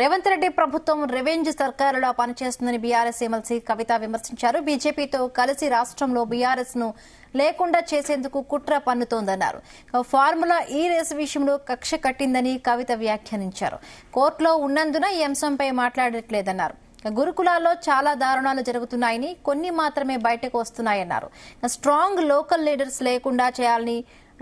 రేవంత్ రెడ్డి ప్రభుత్వం రివెంజ్ సర్కారులా పనిచేస్తుందని BRS MLC కవిత విమర్శించారు. బీజేపీతో కలిసి రాష్ట్రంలో బీఆర్ఎస్ ను లేకుండా చేసేందుకు కుట్ర పన్నుతోందన్నారు. ఫార్ములా ఈ రేసు విషయంలో కక్ష కట్టిందని కవిత వ్యాఖ్యానించారు. కోర్టులో ఉన్నందున ఈ అంశంపై మాట్లాడట్లేదన్నారు. గురుకులాల్లో చాలా దారుణాలు జరుగుతున్నాయని, కొన్ని మాత్రమే బయటకు వస్తున్నాయన్నారు. స్ట్రాంగ్ లోకల్ లీడర్స్ లేకుండా చేయాలని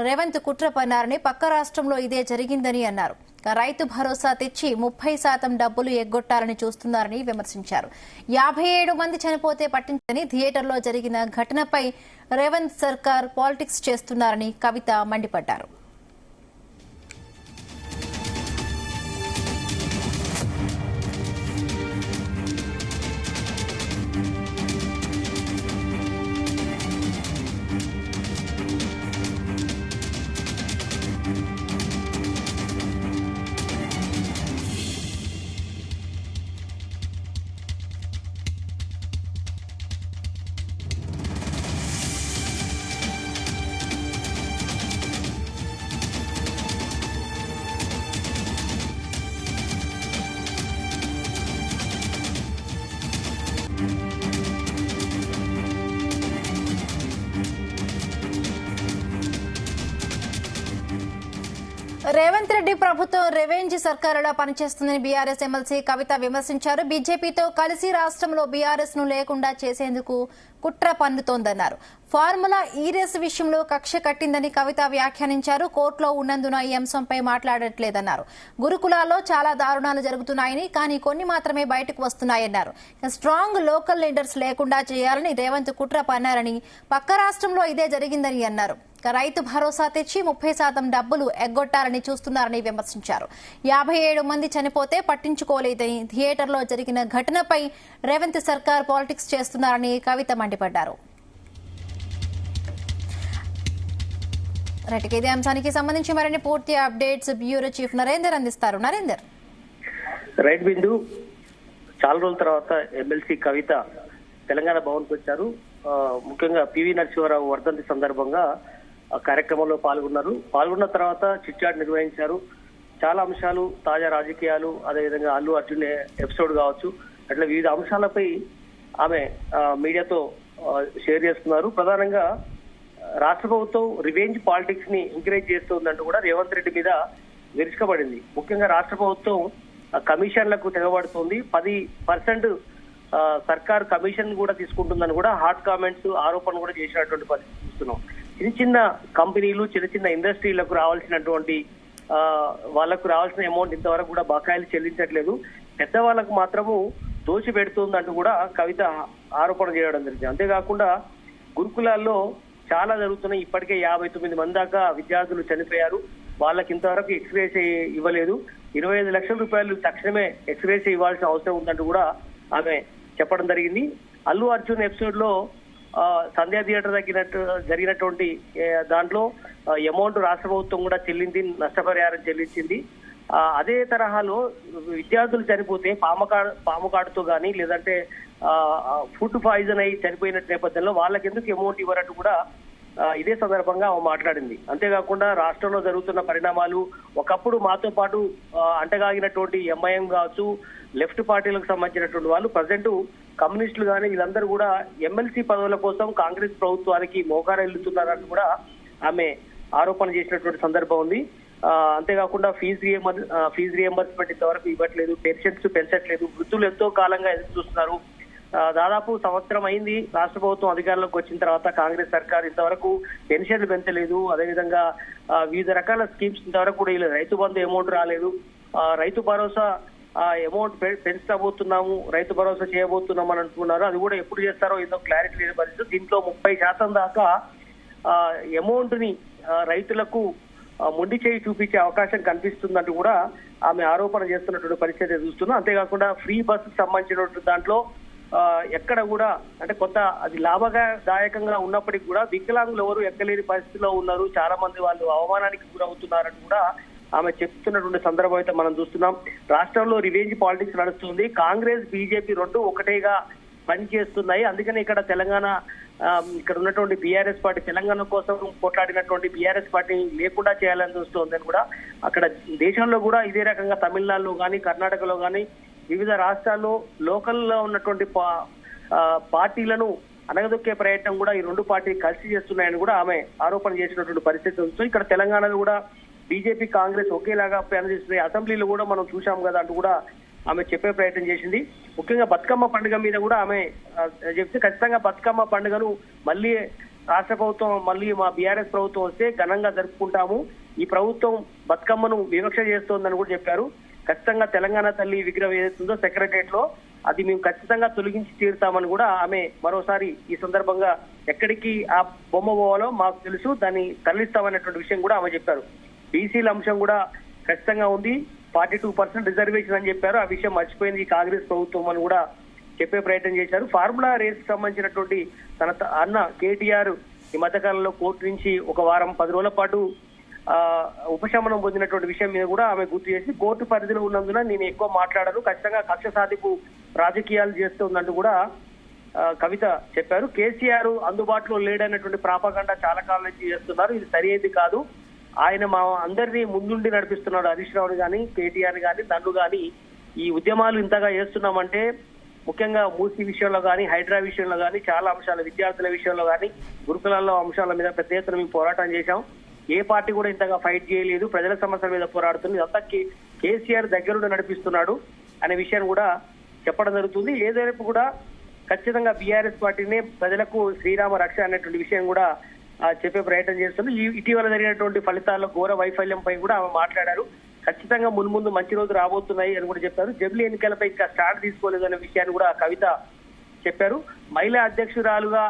రేవంత్ కుట్ర పన్నారని, పక్క రాష్ట్రంలో ఇదే జరిగిందని అన్నారు. రైతు భరోసా తెచ్చి 30% డబ్బులు ఎగ్గొట్టాలని చూస్తున్నారని విమర్శించారు. 57 మంది చనిపోతే పట్టించని థియేటర్లో జరిగిన ఘటనపై రేవంత్ సర్కార్ పాలిటిక్స్ చేస్తున్నారని కవిత మండిపడ్డారు. రేవంత్ రెడ్డి ప్రభుత్వం రివెంజ్ సర్కారులా పనిచేస్తుందని బీఆర్ఎస్ ఎమ్మెల్సీ కవిత విమర్శించారు. బీజేపీతో కలిసి రాష్ట్రంలో బీఆర్ఎస్ ను లేకుండా చేసేందుకు కుట్ర పన్నుతోందన్నారు. ఫార్ములా ఈ రేసు విషయంలో కక్ష కట్టిందని కవిత వ్యాఖ్యానించారు. కోర్టులో ఉన్నందున ఈ అంశంపై మాట్లాడట్లేదన్నారు. గురుకులాల్లో చాలా దారుణాలు జరుగుతున్నాయని, కానీ కొన్ని మాత్రమే బయటకు వస్తున్నాయన్నారు. స్ట్రాంగ్ లోకల్ లీడర్స్ లేకుండా చేయాలని రేవంత్ కుట్ర పన్నారని, పక్క రాష్ట్రంలో ఇదే జరిగిందని అన్నారు. రైతు భరోసా తెచ్చి 30% డబ్బులు ఎగ్గొట్టాలని చూస్తున్నారని విమర్శించారు. 57 మంది చనిపోతే పట్టించుకోలేదని, థియేటర్లో జరిగిన ఘటనపై రేవంత్ సర్కార్ పాలిటిక్స్ చేస్తున్నారని కవిత మండిపడ్డారు. ఇదే అంశానికి సంబంధించి మరిన్ని పూర్తి అప్డేట్స్ బ్యూరో చీఫ్ నరేందర్ అందిస్తారు. నరేందర్. రైట్ బిందు, చాలా రోజుల తర్వాత ఎమ్మెల్సీ కవిత తెలంగాణ భవన్ కు వచ్చారు. ముఖ్యంగా పివి నరసింహారావు వర్ధంతి సందర్భంగా కార్యక్రమంలో పాల్గొన్న తర్వాత చిట్చాట్ నిర్వహించారు. చాలా అంశాలు, తాజా రాజకీయాలు, అదేవిధంగా అల్లు అర్జున్ ఎపిసోడ్ కావచ్చు, అట్లా వివిధ అంశాలపై ఆమె మీడియాతో షేర్ చేస్తున్నారు. ప్రధానంగా రాష్ట్ర ప్రభుత్వం రివెంజ్ పాలిటిక్స్ ని ఎంకరేజ్ చేస్తుందంటూ కూడా రేవంత్ రెడ్డి మీద విరుచుకబడింది. ముఖ్యంగా రాష్ట్ర ప్రభుత్వం కమిషన్లకు తెగబడుతుంది, 10% సర్కార్ కమిషన్ కూడా తీసుకుంటుందని కూడా హాట్ కామెంట్స్, ఆరోపణలు కూడా చేసినటువంటి పరిస్థితి చూస్తున్నాం. చిన్న కంపెనీలు, చిన్న ఇండస్ట్రీలకు రావాల్సినటువంటి వాళ్లకు రావాల్సిన అమౌంట్ ఇంతవరకు కూడా బకాయిలు చెల్లించట్లేదు, పెద్దవాళ్లకు మాత్రము దోషి పెడుతుందంటూ కూడా కవిత ఆరోపణ చేయడం జరిగింది. అంతేకాకుండా గురుకులాల్లో చాలా జరుగుతున్నాయి. ఇప్పటికే 59 మంది దాకా విద్యార్థులు చనిపోయారు. వాళ్ళకి ఇంతవరకు ఎక్స్గ్రేస్ ఇవ్వలేదు. 25 లక్షల రూపాయలు తక్షణమే ఎక్స్గ్రేస్ ఇవ్వాల్సిన అవసరం ఉందంటూ కూడా ఆమె చెప్పడం జరిగింది. అల్లు అర్జున్ ఎపిసోడ్ లో సంధ్యా థియేటర్ జరిగినటువంటి దాంట్లో అమౌంట్ రాష్ట్ర ప్రభుత్వం కూడా చెల్లింది, నష్టపరిహారం చెల్లించింది. అదే తరహాలో విద్యార్థులు చనిపోతే పాము కాటుతో గానీ, లేదంటే ఫుడ్ పాయిజన్ అయి చనిపోయిన నేపథ్యంలో వాళ్ళకి ఎందుకు అమౌంట్ ఇవ్వరట్టు కూడా ఇదే సందర్భంగా మాట్లాడింది. అంతేకాకుండా రాష్ట్రంలో జరుగుతున్న పరిణామాలు, ఒకప్పుడు మాతో పాటు అంటగాగినటువంటి ఎంఐఎం కావచ్చు, లెఫ్ట్ పార్టీలకు సంబంధించినటువంటి వాళ్ళు ప్రజెంట్ కమ్యూనిస్టులు కానీ వీళ్ళందరూ కూడా ఎమ్మెల్సీ పదవుల కోసం కాంగ్రెస్ ప్రభుత్వానికి మోకారెళ్తున్నారని కూడా ఆమె ఆరోపణ చేసినటువంటి సందర్భం ఉంది. అంతేకాకుండా ఫీజు రియంబర్స్మెంట్ ఇంతవరకు ఇవ్వట్లేదు, పెన్షన్స్ పెంచట్లేదు, వృద్ధులు ఎంతో కాలంగా ఎదురు చూస్తున్నారు. దాదాపు సంవత్సరం అయింది రాష్ట్ర ప్రభుత్వం అధికారంలోకి వచ్చిన తర్వాత. కాంగ్రెస్ సర్కార్ ఇంతవరకు పెన్షన్లు పెంచలేదు, అదేవిధంగా వివిధ రకాల స్కీమ్స్ ఇంతవరకు కూడా ఇలా రైతు బంధు అమౌంట్ రాలేదు. రైతు భరోసా అమౌంట్ పెంచబోతున్నాము, రైతు భరోసా చేయబోతున్నాం అని అంటున్నారు. అది కూడా ఎప్పుడు చేస్తారో ఏదో క్లారిటీ లేని పరిస్థితి. దీంట్లో 30% దాకా అమౌంట్ ని రైతులకు మొండి చేయి చూపించే అవకాశం కనిపిస్తుందంటూ కూడా ఆమె ఆరోపణ చేస్తున్నటువంటి పరిస్థితి చూస్తున్నాం. అంతేకాకుండా ఫ్రీ బస్సుకు సంబంధించినటువంటి దాంట్లో ఎక్కడ కూడా అంటే కొంత అది లాభదాయకంగా ఉన్నప్పటికీ కూడా వికలాంగులు ఎవరు ఎక్కలేని పరిస్థితిలో ఉన్నారు, చాలా మంది వాళ్ళు అవమానానికి గురవుతున్నారని కూడా ఆమె చెప్తున్నటువంటి సందర్భం అయితే మనం చూస్తున్నాం. రాష్ట్రంలో రివెంజ్ పాలిటిక్స్ నడుస్తుంది. కాంగ్రెస్, బీజేపీ రెండు ఒకటేగా పనిచేస్తున్నాయి. అందుకని ఇక్కడ తెలంగాణ ఇక్కడ ఉన్నటువంటి బీఆర్ఎస్ పార్టీ తెలంగాణ కోసం పోట్లాడినటువంటి బీఆర్ఎస్ పార్టీ లేకుండా చేయాలని చూస్తోందని కూడా అక్కడ దేశంలో కూడా ఇదే రకంగా తమిళనాడులో కానీ కర్ణాటకలో కానీ వివిధ రాష్ట్రాల్లో లోకల్లో ఉన్నటువంటి పార్టీలను అనగదొక్కే ప్రయత్నం కూడా ఈ రెండు పార్టీలు కలిసి చేస్తున్నాయని కూడా ఆమె ఆరోపణ చేసినటువంటి పరిస్థితి ఉంది. ఇక్కడ తెలంగాణలో కూడా బీజేపీ కాంగ్రెస్ ఒకేలాగా పనిచేస్తున్నాయి. అసెంబ్లీలో కూడా మనం చూసాం కదా అంటూ కూడా ఆమె చెప్పే ప్రయత్నం చేసింది. ముఖ్యంగా బతుకమ్మ పండుగ మీద కూడా ఆమె చెప్తే ఖచ్చితంగా బతుకమ్మ పండుగను మళ్ళీ రాష్ట్ర ప్రభుత్వం మళ్ళీ మా బీఆర్ఎస్ ప్రభుత్వం వస్తే ఘనంగా జరుపుకుంటాము. ఈ ప్రభుత్వం బతుకమ్మను వివక్ష చేస్తోందని కూడా చెప్పారు. ఖచ్చితంగా తెలంగాణ తల్లి విగ్రహం ఏదైతుందో సెక్రటరియట్ లో అది మేము ఖచ్చితంగా తొలగించి తీరుతామని కూడా ఆమె మరోసారి ఈ సందర్భంగా ఎక్కడికి ఆ బొమ్మ పోవాలో మాకు తెలుసు, దాన్ని తరలిస్తామనేటువంటి విషయం కూడా ఆమె చెప్పారు. బీసీల అంశం కూడా ఖచ్చితంగా ఉంది, 42% రిజర్వేషన్ అని చెప్పారు. ఆ విషయం మర్చిపోయింది ఈ కాంగ్రెస్ ప్రభుత్వం అని కూడా చెప్పే ప్రయత్నం చేశారు. ఫార్ములా రేస్ కి సంబంధించినటువంటి తన అన్న కేటీఆర్ ఈ మధ్యకాలంలో కోర్టు నుంచి ఒక వారం 10 రోజుల పాటు ఉపశమనం పొందినటువంటి విషయం మీద కూడా ఆమె గుర్తు చేసి కోర్టు పరిధిలో ఉన్నందున నేను ఎక్కువ మాట్లాడను, ఖచ్చితంగా కక్ష సాధింపు రాజకీయాలు చేస్తుందంటూ కూడా కవిత చెప్పారు. కేసీఆర్ అందుబాటులో లేడన్నటువంటి ప్రాపగండా చాలా కాలం నుంచి చేస్తున్నారు, ఇది సరైనది కాదు. ఆయన మా అందరినీ ముందుండి నడిపిస్తున్నాడు, హరీష్ రావుని కానీ కేటీఆర్ కానీ నన్ను కానీ. ఈ ఉద్యమాలు ఇంతగా చేస్తున్నామంటే ముఖ్యంగా మూసీ విషయంలో కానీ హైడ్రా విషయంలో కానీ చాలా అంశాలు, విద్యార్థుల విషయంలో కానీ గురుకులాల్లో అంశాల మీద పెద్ద ఎత్తున మేము పోరాటం చేశాం. ఏ పార్టీ కూడా ఇంతగా ఫైట్ చేయలేదు, ప్రజల సమస్యల మీద పోరాడుతుంది, అంతా కేసీఆర్ దగ్గరుండి నడిపిస్తున్నాడు అనే విషయాన్ని కూడా చెప్పడం జరుగుతుంది. ఏదైనా కూడా ఖచ్చితంగా బీఆర్ఎస్ పార్టీనే ప్రజలకు శ్రీరామ రక్ష అనేటువంటి విషయం కూడా చెప్పే ప్రయత్నం చేస్తుంది. ఇటీవల జరిగినటువంటి ఫలితాల్లో ఘోర వైఫల్యంపై కూడా ఆమె మాట్లాడారు. ఖచ్చితంగా మున్ముందు మంచి రోజు రాబోతున్నాయి అని కూడా చెప్పారు. జమిలీ ఎన్నికలపై ఇంకా స్టార్ట్ తీసుకోలేదు అనే విషయాన్ని కూడా కవిత చెప్పారు. మహిళా అధ్యక్షురాలుగా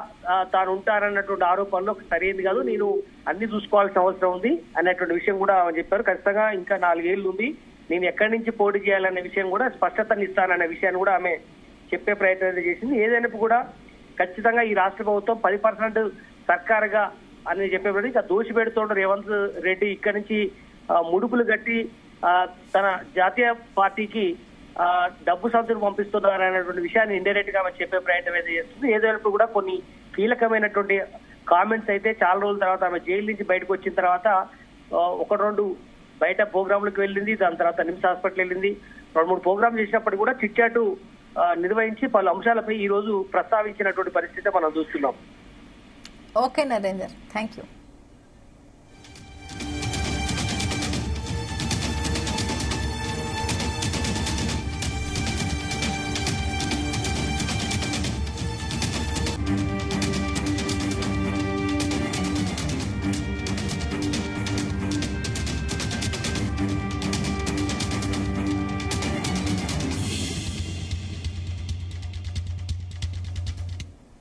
తాను ఉంటారన్నటువంటి ఆరోపణలో సరైనది కాదు, నేను అన్ని చూసుకోవాల్సిన అవసరం ఉంది అనేటువంటి విషయం కూడా ఆమె చెప్పారు. ఖచ్చితంగా ఇంకా 4 ఏళ్లు ఉంది, నేను ఎక్కడి నుంచి పోటీ చేయాలనే విషయం కూడా స్పష్టతని ఇస్తాననే విషయాన్ని కూడా ఆమె చెప్పే ప్రయత్నం చేసింది. ఏదైనా కూడా ఖచ్చితంగా ఈ రాష్ట్ర ప్రభుత్వం 10% సర్కారుగా అని చెప్పేప్పుడు ఇంకా దోషి పెడుతుంటారు రేవంత్ రెడ్డి ఇక్కడి నుంచి ముడుపులు కట్టి తన జాతీయ పార్టీకి డబ్బు సంచులు పంపిస్తున్నారు అనేటువంటి విషయాన్ని ఇండైరెక్ట్ గా ఆమె చెప్పే ప్రయత్నం అయితే చేస్తుంది. ఏదైనా కూడా కొన్ని కీలకమైనటువంటి కామెంట్స్ అయితే చాలా రోజుల తర్వాత ఆమె జైలు నుంచి బయటకు వచ్చిన తర్వాత 1-2 బయట ప్రోగ్రాంలకు వెళ్ళింది, దాని తర్వాత నిమ్స్ హాస్పిటల్ వెళ్ళింది. 2-3 ప్రోగ్రాంలు చేసినప్పుడు కూడా చిట్చాటు నిర్వహించి పలు అంశాలపై ఈ రోజు ప్రస్తావించినటువంటి పరిస్థితి మనం చూస్తున్నాం. Okay Narender, thank you.